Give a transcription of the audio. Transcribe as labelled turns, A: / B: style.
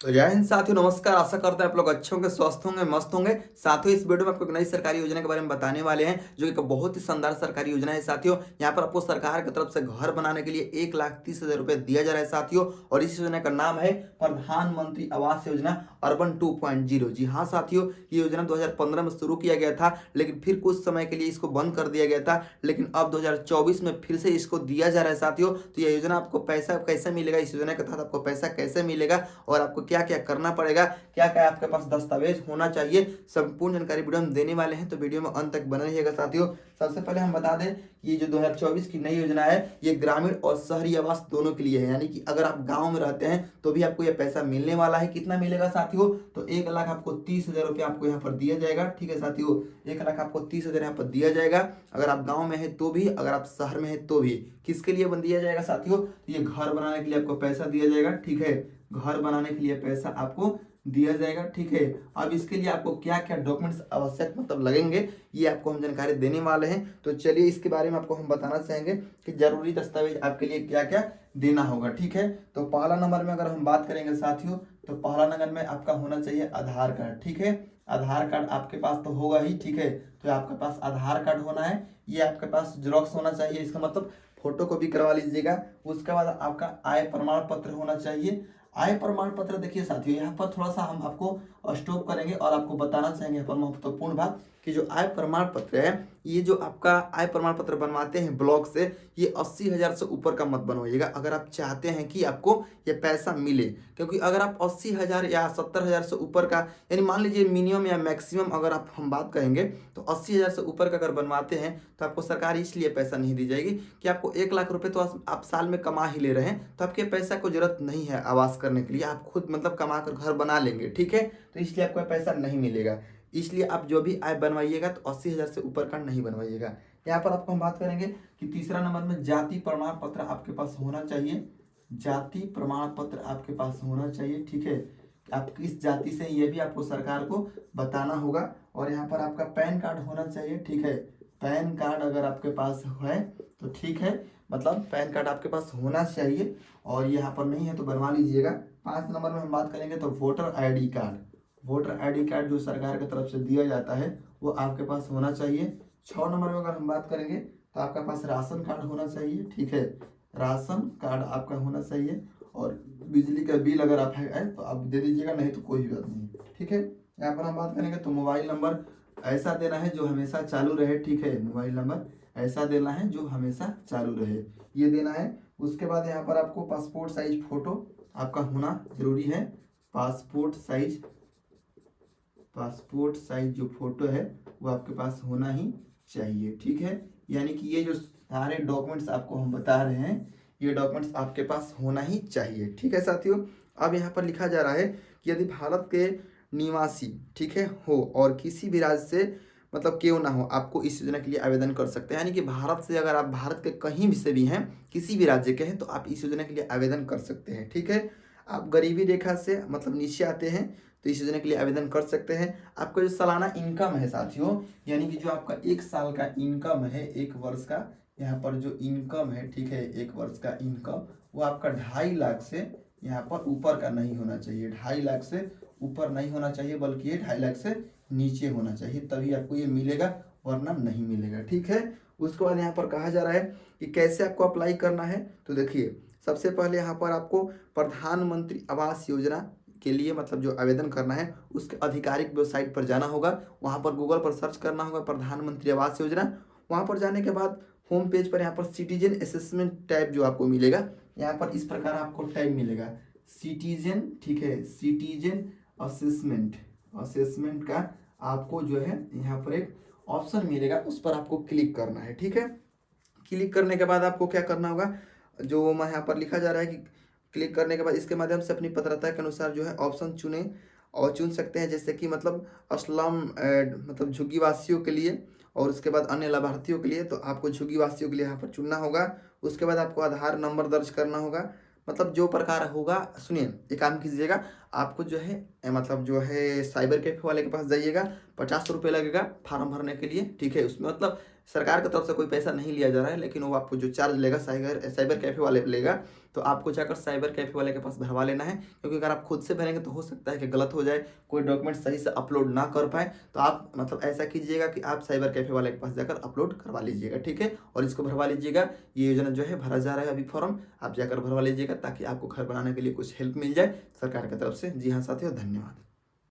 A: तो जय हिंद साथियों, नमस्कार। आशा करते हैं आप लोग अच्छे होंगे, स्वस्थ होंगे, मस्त होंगे। साथियों, इस वीडियो में आपको एक नई सरकारी योजना के बारे में बताने वाले हैं, जो एक बहुत ही शानदार सरकारी योजना है साथियों। यहाँ पर आपको सरकार की तरफ से घर बनाने के लिए 1,30,000 रुपए दिया जा रहा है साथियों। और इस योजना का नाम है प्रधानमंत्री आवास योजना अर्बन 2.0। जी हाँ साथियों, ये योजना 2015 में शुरू किया गया था, लेकिन फिर कुछ समय के लिए इसको बंद कर दिया गया था। लेकिन अब 2024 में फिर से इसको दिया जा रहा है साथियों। तो यह योजना आपको पैसा कैसे मिलेगा, इस योजना के तहत आपको पैसा कैसे मिलेगा और आपको क्या क्या करना पड़ेगा, क्या क्या आपके पास दस्तावेज होना चाहिए, संपूर्ण जानकारी वीडियो में देने वाले हैं। तो वीडियो में अंत तक बने रहिएगा साथियों। सबसे पहले हम बता दें कि ये जो 2024 की नई योजना है, ये ग्रामीण और शहरी आवास दोनों के लिए है। यानी कि अगर आप गांव में रहते हैं तो भी आपको ये पैसा मिलने वाला है। कितना मिलेगा साथियों? तो 1,00,000 आपको 30,000 रुपये आपको यहाँ पर दिया जाएगा। ठीक है साथियों, 1,00,000 आपको 30,000 यहाँ पर दिया जाएगा। अगर आप गाँव में है तो भी, अगर आप शहर में है तो भी। किसके लिए दिया जाएगा साथियों? तो ये घर बनाने के लिए आपको पैसा दिया जाएगा। ठीक है, घर बनाने के लिए पैसा आपको दिया जाएगा। ठीक है, अब इसके लिए आपको क्या क्या डॉक्यूमेंट्स आवश्यक लगेंगे, ये आपको हम जानकारी देने वाले हैं। तो चलिए इसके बारे में आपको हम बताना चाहेंगे कि जरूरी दस्तावेज आपके लिए क्या क्या देना होगा। ठीक है, तो पहला नंबर में अगर हम बात करेंगे साथियों, तो पहला नंबर में आपका होना चाहिए आधार कार्ड। ठीक है, आधार कार्ड आपके पास तो होगा ही। ठीक है, तो आपके पास आधार कार्ड होना है, ये आपके पास जेरॉक्स होना चाहिए, इसका मतलब फोटो कॉपी करवा लीजिएगा। उसके बाद आपका आय प्रमाण पत्र होना चाहिए। आय प्रमाण पत्र देखिए साथियों, यहाँ पर थोड़ा सा हम आपको स्टॉप करेंगे और आपको बताना चाहेंगे यहाँ पर महत्वपूर्ण बात कि जो आय प्रमाण पत्र है, ये जो आपका आय प्रमाण पत्र बनवाते हैं ब्लॉक से, ये 80,000 से ऊपर का मत बनवाइएगा अगर आप चाहते हैं कि आपको ये पैसा मिले। क्योंकि अगर आप 80,000 या 70,000 से ऊपर का, यानी मान लीजिए मिनिमम या मैक्सिमम अगर आप हम बात करेंगे तो 80,000 से ऊपर का अगर बनवाते हैं तो आपको सरकार इसलिए पैसा नहीं दी जाएगी कि आपको 1,00,000 रुपये तो आप साल में कमा ही ले रहे हैं, तो आपके पैसा को जरूरत नहीं है आवास करने के लिए, आप खुद कमा कर घर बना लेंगे। ठीक है, तो इसलिए आपको पैसा नहीं मिलेगा। इसलिए आप जो भी आय बनवाइएगा तो 80,000 से ऊपर का नहीं बनवाइएगा। यहाँ पर आपको हम बात करेंगे कि तीसरा नंबर में जाति प्रमाण पत्र आपके पास होना चाहिए। जाति प्रमाण पत्र आपके पास होना चाहिए। ठीक है, आप किस जाति से, ये भी आपको सरकार को बताना होगा। और यहाँ पर आपका पैन कार्ड होना चाहिए। ठीक है, पैन कार्ड अगर आपके पास है तो ठीक है, पैन कार्ड आपके पास होना चाहिए और यहाँ पर नहीं है तो बनवा लीजिएगा। 5 नंबर में हम बात करेंगे तो voter ID card. Voter ID card जो सरकार की तरफ से दिया जाता है वो आपके पास होना चाहिए। 6 नंबर में अगर हम बात करेंगे तो आपके पास राशन कार्ड होना चाहिए। ठीक है, राशन कार्ड आपका होना चाहिए। और बिजली का बिल अगर आप है तो आप दे दीजिएगा, नहीं तो कोई बात नहीं। ठीक है, यहाँ पर हम बात करेंगे तो मोबाइल नंबर ऐसा देना है जो हमेशा चालू रहे। ठीक है, मोबाइल नंबर ऐसा देना है जो हमेशा चालू रहे, ये देना है। उसके बाद यहाँ पर आपको पासपोर्ट साइज फोटो आपका होना जरूरी है। पासपोर्ट साइज जो फोटो है वो आपके पास होना ही चाहिए। ठीक है, यानी कि ये जो सारे डॉक्यूमेंट्स आपको हम बता रहे हैं, ये डॉक्यूमेंट्स आपके पास होना ही चाहिए। ठीक है साथियों, अब यहाँ पर लिखा जा रहा है कि यदि भारत के निवासी, ठीक है, हो और किसी भी राज्य से क्यों ना हो, आपको इस योजना के लिए आवेदन कर सकते हैं। यानी कि भारत से, अगर आप भारत के कहीं भी से भी हैं, किसी भी राज्य के हैं, तो आप इस योजना के लिए आवेदन कर सकते हैं। ठीक है, आप गरीबी रेखा से नीचे आते हैं तो इस योजना के लिए आवेदन कर सकते हैं। आपका जो सालाना इनकम है साथियों, यानी कि जो आपका 1 साल का इनकम है, 1 वर्ष का, यहाँ पर जो इनकम है, ठीक है, 1 वर्ष का इनकम, वो आपका 2.5 लाख से यहाँ पर ऊपर का नहीं होना चाहिए। 2.5 लाख से ऊपर नहीं होना चाहिए, बल्कि ये 2.5 लाख से नीचे होना चाहिए, तभी आपको ये मिलेगा, वरना नहीं मिलेगा। ठीक है, उसके बाद यहाँ पर कहा जा रहा है कि कैसे आपको अप्लाई करना है। तो देखिए, सबसे पहले यहाँ पर आपको प्रधानमंत्री आवास योजना के लिए जो आवेदन करना है, उसके आधिकारिक वेबसाइट पर जाना होगा। वहाँ पर गूगल पर सर्च करना होगा प्रधानमंत्री आवास योजना। वहाँ पर जाने के बाद होम पेज पर यहाँ पर सिटीजन असेसमेंट टैब जो आपको मिलेगा, यहाँ पर इस प्रकार आपको टैब मिलेगा सिटीजन। ठीक है, सिटीजन असेसमेंट का आपको जो है यहाँ पर एक ऑप्शन मिलेगा, उस पर आपको क्लिक करना है। ठीक है, क्लिक करने के बाद आपको क्या करना होगा, जो मैं यहाँ पर लिखा जा रहा है कि क्लिक करने के बाद इसके माध्यम से अपनी पात्रता के अनुसार जो है ऑप्शन चुने और चुन सकते हैं, जैसे कि असलम झुग्गी वासियों के लिए, और उसके बाद अन्य लाभार्थियों के लिए। तो आपको झुग्गी वासियों के लिए यहाँ पर चुनना होगा। उसके बाद आपको आधार नंबर दर्ज करना होगा, जो प्रकार होगा। सुनिए, एक काम कीजिएगा, आपको जो है साइबर कैफे वाले के पास जाइएगा, 50 रुपये लगेगा फॉर्म भरने के लिए। ठीक है, उसमें सरकार की तरफ से कोई पैसा नहीं लिया जा रहा है, लेकिन वो आपको जो चार्ज लेगा साइबर साइबर कैफ़े वाले लेगा, तो आपको जाकर साइबर कैफ़े वाले के पास भरवा लेना है, क्योंकि अगर आप खुद से भरेंगे तो हो सकता है कि गलत हो जाए, कोई डॉक्यूमेंट सही से अपलोड ना कर पाएँ। तो आप मतलब ऐसा कीजिएगा कि आप साइबर कैफ़े वाले के पास जाकर अपलोड करवा लीजिएगा, ठीक है? और इसको भरवा लीजिएगा। ये योजना जो है भरा जा रहा है अभी फॉर्म, आप जाकर भरवा लीजिएगा ताकि आपको घर बनाने के लिए कुछ हेल्प मिल जाए सरकार की तरफ से। जी हाँ साथियों, धन्यवाद।